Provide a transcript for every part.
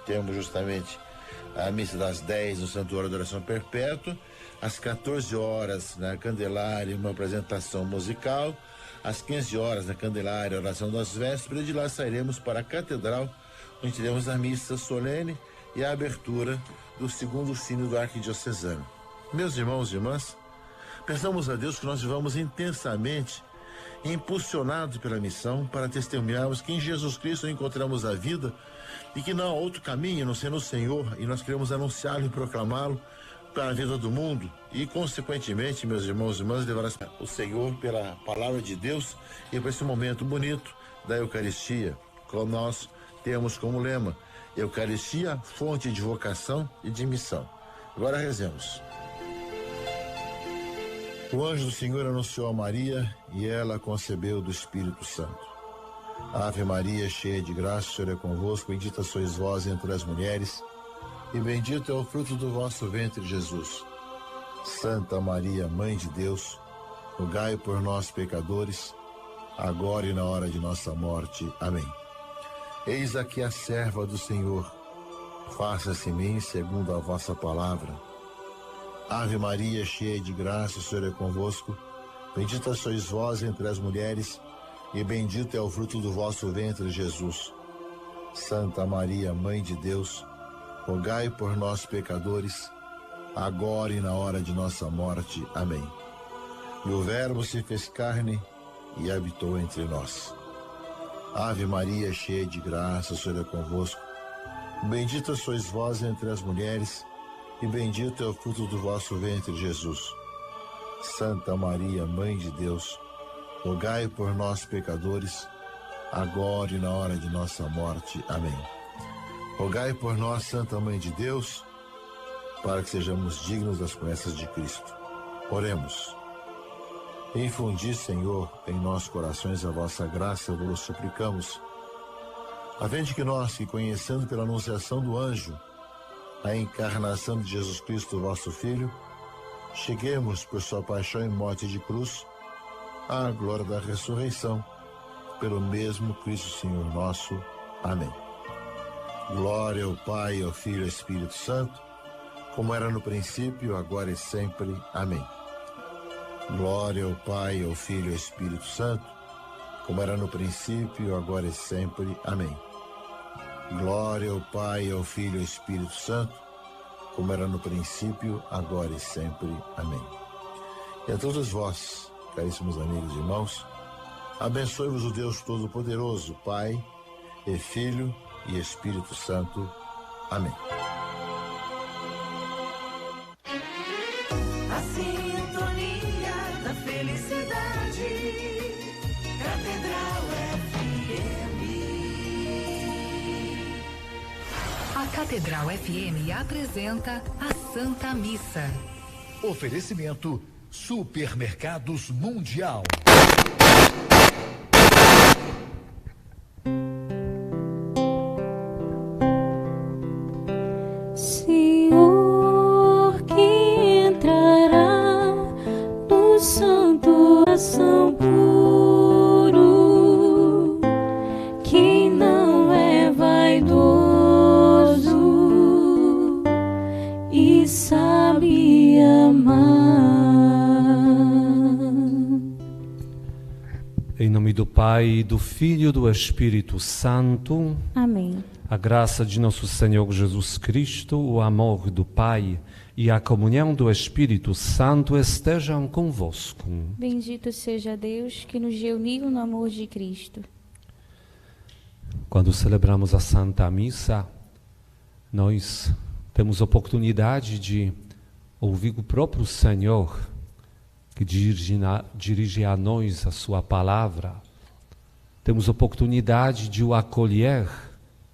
temos justamente a missa das 10 no Santuário de Oração Perpétua, às 14 horas na Candelária uma apresentação musical, às 15 horas na Candelária oração das vésperas, e de lá sairemos para a Catedral, onde teremos a missa solene e a abertura do segundo sínodo arquidiocesano. Meus irmãos e irmãs, peçamos a Deus que nós vivamos intensamente impulsionados pela missão para testemunharmos que em Jesus Cristo encontramos a vida e que não há outro caminho não sendo o Senhor, e nós queremos anunciá-lo e proclamá-lo para a vida do mundo e, consequentemente, meus irmãos e irmãs, levar o Senhor pela palavra de Deus e para esse momento bonito da Eucaristia, como nós temos como lema: Eucaristia, fonte de vocação e de missão. Agora rezemos. O anjo do Senhor anunciou a Maria e ela concebeu do Espírito Santo. Ave Maria, cheia de graça, o Senhor é convosco, bendita sois vós entre as mulheres, e bendito é o fruto do vosso ventre, Jesus. Santa Maria, Mãe de Deus, rogai por nós, pecadores, agora e na hora de nossa morte. Amém. Eis aqui a serva do Senhor, faça-se em mim segundo a vossa palavra. Ave Maria, cheia de graça, o Senhor é convosco, bendita sois vós entre as mulheres, e bendito é o fruto do vosso ventre, Jesus. Santa Maria, Mãe de Deus, rogai por nós, pecadores, agora e na hora de nossa morte. Amém. E o Verbo se fez carne e habitou entre nós. Ave Maria, cheia de graça, o Senhor é convosco, bendita sois vós entre as mulheres, e bendito é o fruto do vosso ventre, Jesus. Santa Maria, Mãe de Deus, rogai por nós, pecadores, agora e na hora de nossa morte. Amém. Rogai por nós, Santa Mãe de Deus, para que sejamos dignos das promessas de Cristo. Oremos. Infundi, Senhor, em nossos corações a vossa graça, vos suplicamos, a fim de que nós, que conhecendo pela anunciação do anjo a encarnação de Jesus Cristo, vosso Filho, cheguemos por sua paixão e morte de cruz à glória da ressurreição, pelo mesmo Cristo Senhor nosso. Amém. Glória ao Pai, ao Filho e ao Espírito Santo, como era no princípio, agora e sempre. Amém. Glória ao Pai, ao Filho e ao Espírito Santo, como era no princípio, agora e sempre. Amém. Glória ao Pai, ao Filho e ao Espírito Santo, como era no princípio, agora e sempre. Amém. E a todos vós, caríssimos amigos e irmãos, abençoe-vos o Deus Todo-Poderoso, Pai e Filho e Espírito Santo. Amém. A sintonia da felicidade, Catedral FM. A Catedral FM apresenta a Santa Missa. Oferecimento Supermercados Mundial. Senhor, que entrará no santo coração puro, que não é vaidoso e sabe amar. Em nome do Pai, do Filho e do Espírito Santo. Amém. A graça de nosso Senhor Jesus Cristo, o amor do Pai e a comunhão do Espírito Santo estejam convosco. Bendito seja Deus que nos reuniu no amor de Cristo. Quando celebramos a Santa Missa, nós temos oportunidade de ouvir o próprio Senhor, que dirige a nós a sua palavra. Temos oportunidade de o acolher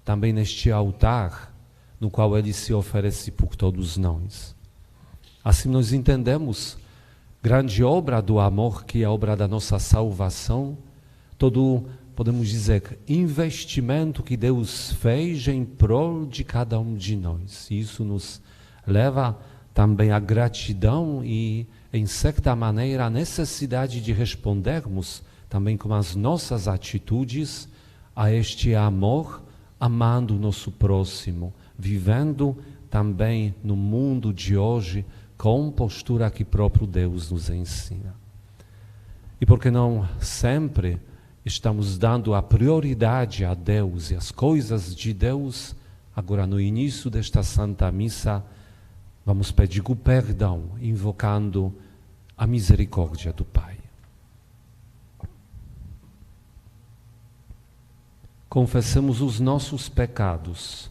também neste altar, no qual Ele se oferece por todos nós. Assim nós entendemos grande obra do amor, que é a obra da nossa salvação, todo, podemos dizer, investimento que Deus fez em prol de cada um de nós. E isso nos leva também à gratidão e, em certa maneira, à necessidade de respondermos também com as nossas atitudes a este amor amando o nosso próximo, vivendo também no mundo de hoje com postura que próprio Deus nos ensina. E porque não sempre estamos dando a prioridade a Deus e às coisas de Deus, agora no início desta Santa Missa, vamos pedir o perdão, invocando a misericórdia do Pai. Confessemos os nossos pecados.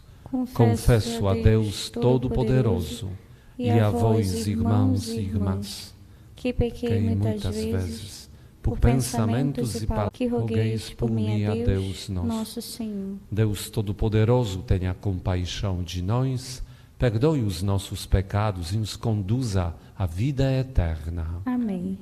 Confesso a Deus Todo-Poderoso e a vós, irmãos e irmãs, que pequei muitas vezes, por pensamentos e palavras, que rogueis por mim a Deus, nosso Senhor. Deus Todo-Poderoso, tenha compaixão de nós, perdoe os nossos pecados e nos conduza à vida eterna. Amém.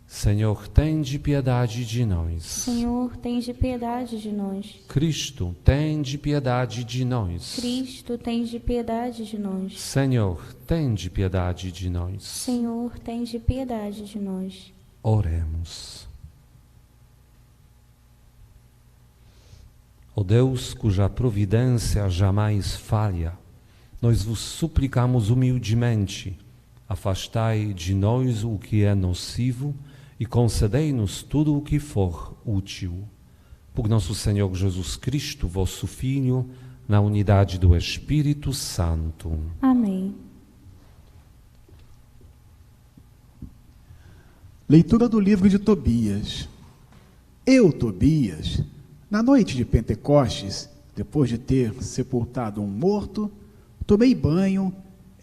Senhor, tende piedade de nós. Senhor, tende piedade de nós. Cristo, tende piedade de nós. Cristo, tende piedade de nós. Senhor, tende piedade de nós. Senhor, tende piedade de nós. Oremos. Ó Deus, cuja providência jamais falha, nós vos suplicamos humildemente, afastai de nós o que é nocivo e concedei-nos tudo o que for útil. Por nosso Senhor Jesus Cristo, vosso Filho, na unidade do Espírito Santo. Amém. Leitura do livro de Tobias. Eu, Tobias, na noite de Pentecostes, depois de ter sepultado um morto, tomei banho,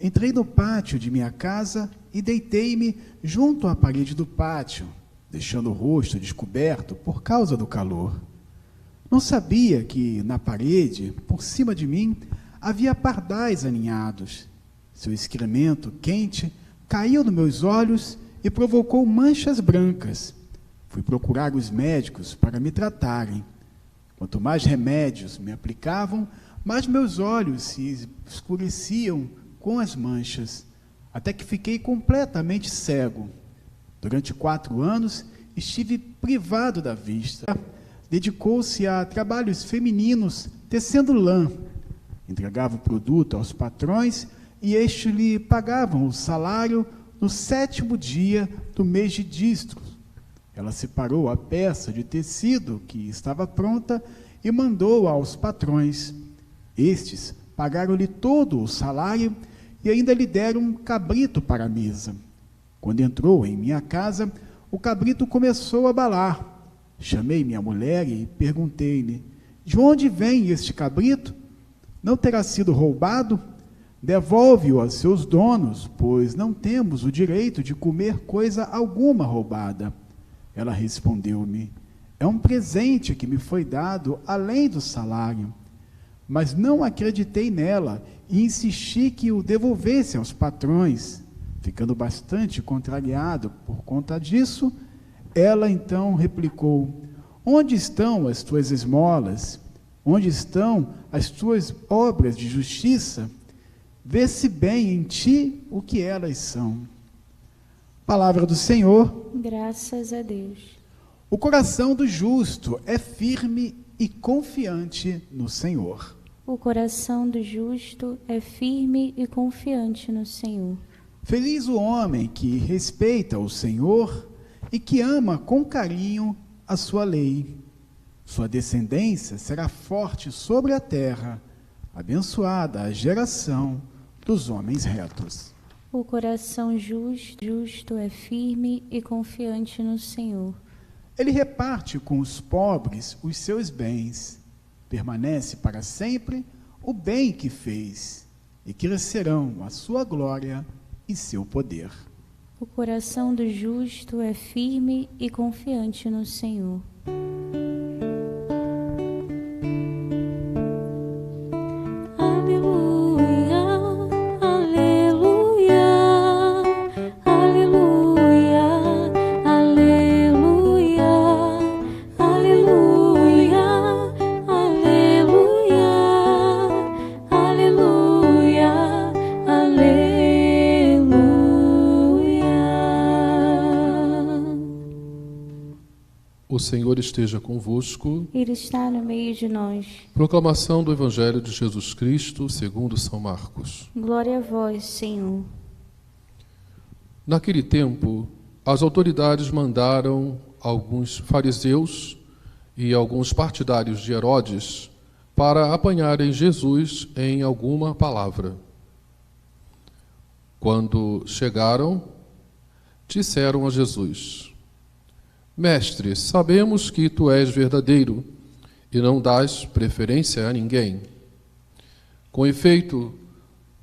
entrei no pátio de minha casa e deitei-me junto à parede do pátio, deixando o rosto descoberto por causa do calor. Não sabia que na parede, por cima de mim, havia pardais aninhados. Seu excremento quente caiu nos meus olhos e provocou manchas brancas. Fui procurar os médicos para me tratarem. Quanto mais remédios me aplicavam, mais meus olhos se escureciam com as manchas, até que fiquei completamente cego. Durante 4 anos, estive privado da vista. Dedicou-se a trabalhos femininos, tecendo lã. Entregava o produto aos patrões e estes lhe pagavam o salário no 7º dia do mês de dístro. Ela separou a peça de tecido que estava pronta e mandou aos patrões. Estes pagaram-lhe todo o salário e ainda lhe deram um cabrito para a mesa. Quando entrou em minha casa, o cabrito começou a balar. Chamei minha mulher e perguntei-lhe: de onde vem este cabrito? Não terá sido roubado? Devolve-o a seus donos, pois não temos o direito de comer coisa alguma roubada. Ela respondeu-me: é um presente que me foi dado além do salário. Mas não acreditei nela e insisti que o devolvesse aos patrões. Ficando bastante contrariado por conta disso, ela então replicou: onde estão as tuas esmolas? Onde estão as tuas obras de justiça? Vê-se bem em ti o que elas são. Palavra do Senhor. Graças a Deus. O coração do justo é firme e confiante no Senhor. O coração do justo é firme e confiante no Senhor. Feliz o homem que respeita o Senhor e que ama com carinho a sua lei. Sua descendência será forte sobre a terra, abençoada a geração dos homens retos. O coração justo é firme e confiante no Senhor. Ele reparte com os pobres os seus bens. Permanece para sempre o bem que fez, e crescerão a sua glória e seu poder. O coração do justo é firme e confiante no Senhor. O O Senhor esteja convosco. Ele está no meio de nós. Proclamação do Evangelho de Jesus Cristo, segundo São Marcos. Glória a vós, Senhor. Naquele tempo, as autoridades mandaram alguns fariseus e alguns partidários de Herodes para apanharem Jesus em alguma palavra. Quando chegaram, disseram a Jesus: Mestre, sabemos que tu és verdadeiro e não dás preferência a ninguém. Com efeito,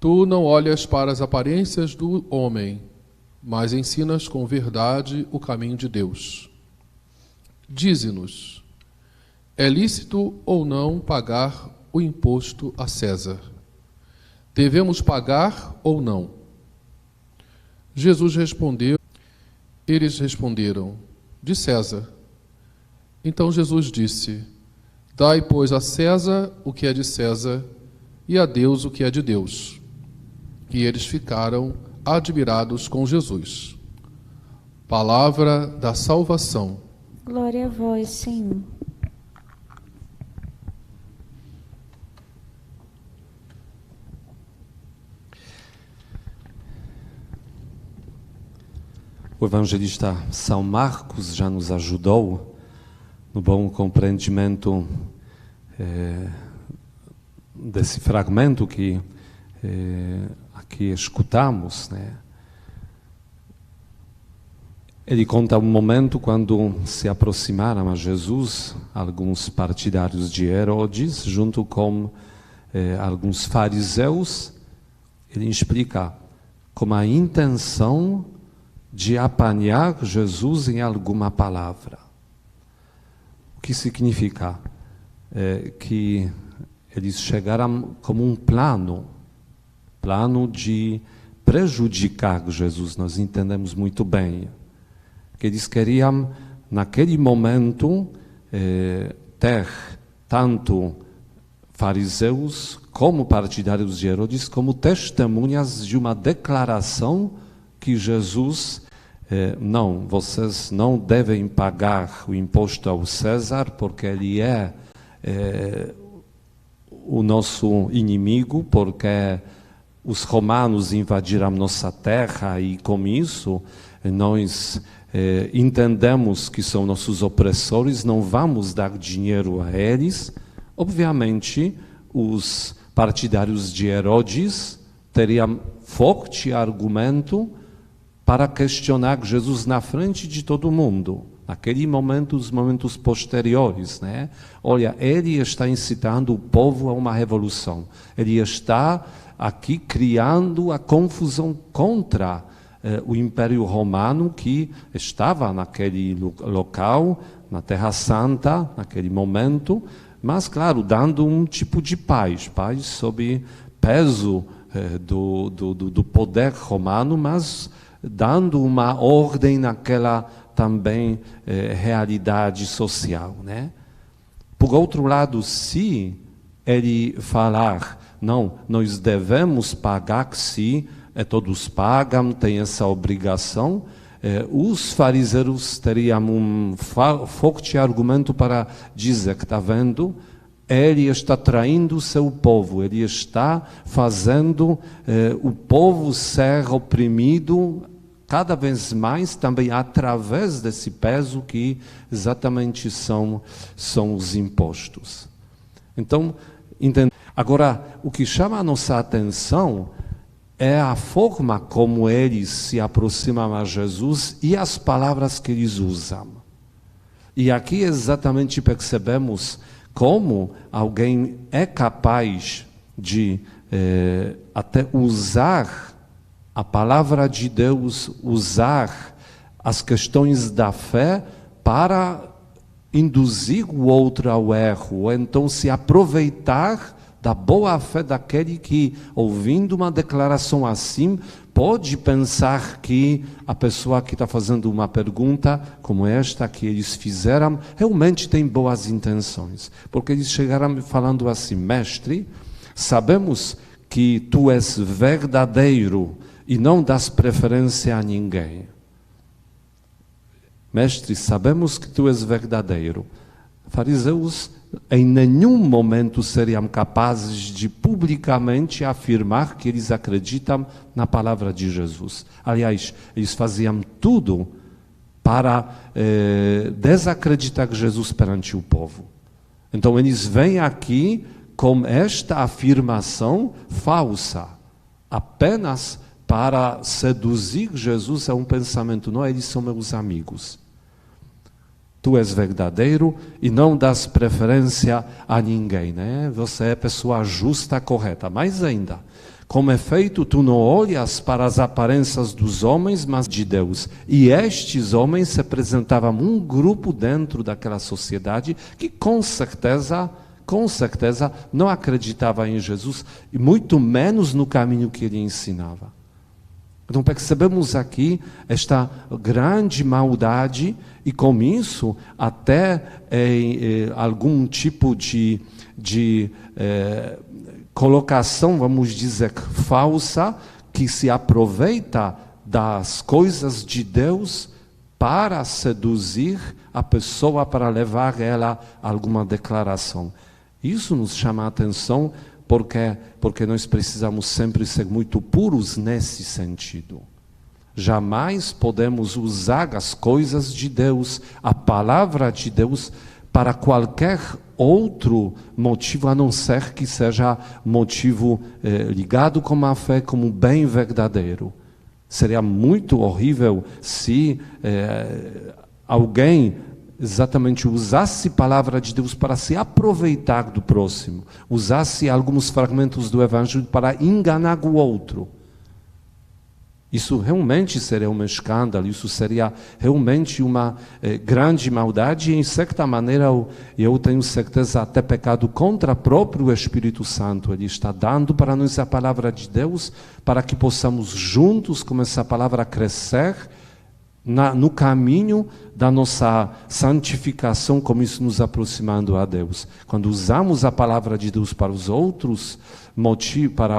tu não olhas para as aparências do homem, mas ensinas com verdade o caminho de Deus. Dize-nos, é lícito ou não pagar o imposto a César? Devemos pagar ou não? Jesus respondeu, eles responderam, de César. Então Jesus disse, dai, pois, a César o que é de César e a Deus o que é de Deus. E eles ficaram admirados com Jesus. Palavra da salvação. Glória a vós, Senhor. O evangelista São Marcos já nos ajudou no bom compreendimento desse fragmento que aqui escutamos, né? Ele conta um momento quando se aproximaram a Jesus alguns partidários de Herodes, junto com alguns fariseus. Ele explica com a intenção de apanhar Jesus em alguma palavra. O que significa? Que eles chegaram como um plano de prejudicar Jesus. Nós entendemos muito bem que eles queriam, naquele momento, ter tanto fariseus como partidários de Herodes como testemunhas de uma declaração que Jesus não, vocês não devem pagar o imposto ao César porque ele é o nosso inimigo, porque os romanos invadiram nossa terra e com isso nós entendemos que são nossos opressores, não vamos dar dinheiro a eles. Obviamente, os partidários de Herodes teriam forte argumento para questionar Jesus na frente de todo mundo. Naquele momento, os momentos posteriores, né? Olha, ele está incitando o povo a uma revolução. Ele está aqui criando a confusão contra o Império Romano que estava naquele local, na Terra Santa, naquele momento, mas, claro, dando um tipo de paz sob peso do poder romano, mas dando uma ordem naquela também realidade social, né? Por outro lado, se ele falar, não, nós devemos pagar, se todos pagam, tem essa obrigação, os fariseus teriam um forte argumento para dizer que, está vendo, ele está traindo o seu povo, ele está fazendo o povo ser oprimido cada vez mais também através desse peso que exatamente são os impostos. Então, agora, o que chama a nossa atenção é a forma como eles se aproximam a Jesus e as palavras que eles usam. E aqui exatamente percebemos como alguém é capaz de até usar a palavra de Deus, usar as questões da fé para induzir o outro ao erro, ou então se aproveitar da boa fé daquele que, ouvindo uma declaração assim, pode pensar que a pessoa que está fazendo uma pergunta como esta que eles fizeram, realmente tem boas intenções. Porque eles chegaram falando assim, mestre, sabemos que tu és verdadeiro e não dás preferência a ninguém. Mestre, sabemos que tu és verdadeiro. Fariseus em nenhum momento seriam capazes de publicamente afirmar que eles acreditam na palavra de Jesus. Aliás, eles faziam tudo para desacreditar Jesus perante o povo. Então eles vêm aqui com esta afirmação falsa, apenas para seduzir Jesus a um pensamento: não, eles são meus amigos. Tu és verdadeiro e não dás preferência a ninguém, né? Você é pessoa justa, correta. Mais ainda, com efeito, tu não olhas para as aparências dos homens, mas de Deus. E estes homens se apresentavam um grupo dentro daquela sociedade que com certeza não acreditava em Jesus, e muito menos no caminho que ele ensinava. Então percebemos aqui esta grande maldade, e com isso até algum tipo de colocação, vamos dizer, falsa, que se aproveita das coisas de Deus para seduzir a pessoa, para levar ela a alguma declaração. Isso nos chama a atenção, porque nós precisamos sempre ser muito puros nesse sentido. Jamais podemos usar as coisas de Deus, a palavra de Deus, para qualquer outro motivo, a não ser que seja motivo ligado com a fé, como bem verdadeiro. Seria muito horrível se alguém exatamente usasse a palavra de Deus para se aproveitar do próximo, usasse alguns fragmentos do Evangelho para enganar o outro. Isso realmente seria um escândalo, isso seria realmente uma grande maldade, e em certa maneira eu tenho certeza até pecado contra o próprio Espírito Santo. Ele está dando para nós a palavra de Deus, para que possamos juntos com essa palavra crescer no caminho da nossa santificação, como isso nos aproximando a Deus. Quando usamos a palavra de Deus para os outros motivos, para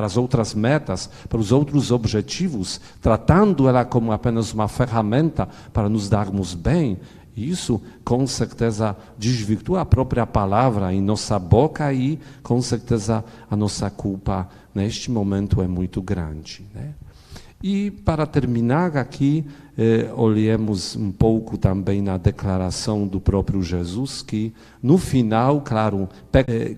as outras metas, para os outros objetivos, tratando ela como apenas uma ferramenta para nos darmos bem, isso com certeza desvirtua a própria palavra em nossa boca, e com certeza a nossa culpa neste momento é muito grande, né? E para terminar aqui, olhemos um pouco também na declaração do próprio Jesus, que no final, claro,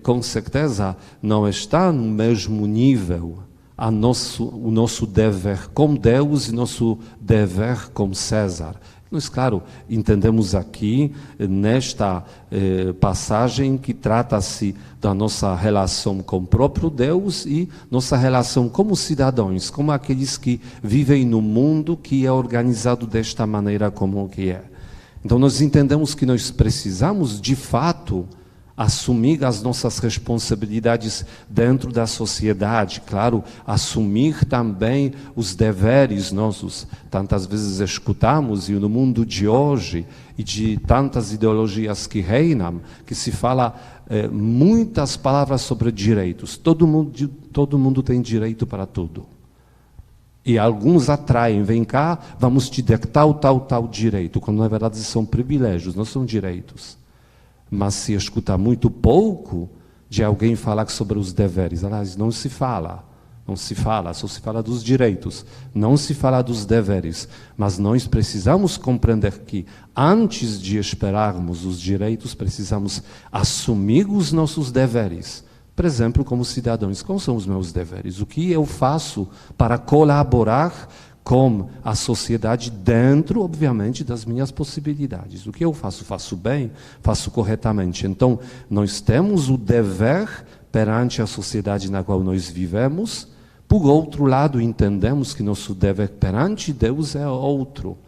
com certeza não está no mesmo nível o nosso dever com Deus e nosso dever com César. Nós, claro, entendemos aqui, nesta passagem, que trata-se da nossa relação com o próprio Deus e nossa relação como cidadãos, como aqueles que vivem no mundo que é organizado desta maneira como que é. Então nós entendemos que nós precisamos, de fato, assumir as nossas responsabilidades dentro da sociedade, claro, assumir também os deveres nossos. Tantas vezes escutamos, e no mundo de hoje, e de tantas ideologias que reinam, que se fala muitas palavras sobre direitos. Todo mundo tem direito para tudo. E alguns atraem: vem cá, vamos te dar tal direito, quando na verdade são privilégios, não são direitos. Mas se escuta muito pouco de alguém falar sobre os deveres. Aliás, não se fala, só se fala dos direitos, não se fala dos deveres. Mas nós precisamos compreender que, antes de esperarmos os direitos, precisamos assumir os nossos deveres. Por exemplo, como cidadãos, quais são os meus deveres? O que eu faço para colaborar com a sociedade dentro, obviamente, das minhas possibilidades? O que eu faço? Faço bem? Faço corretamente? Então, nós temos o dever perante a sociedade na qual nós vivemos. Por outro lado, entendemos que nosso dever perante Deus é outro.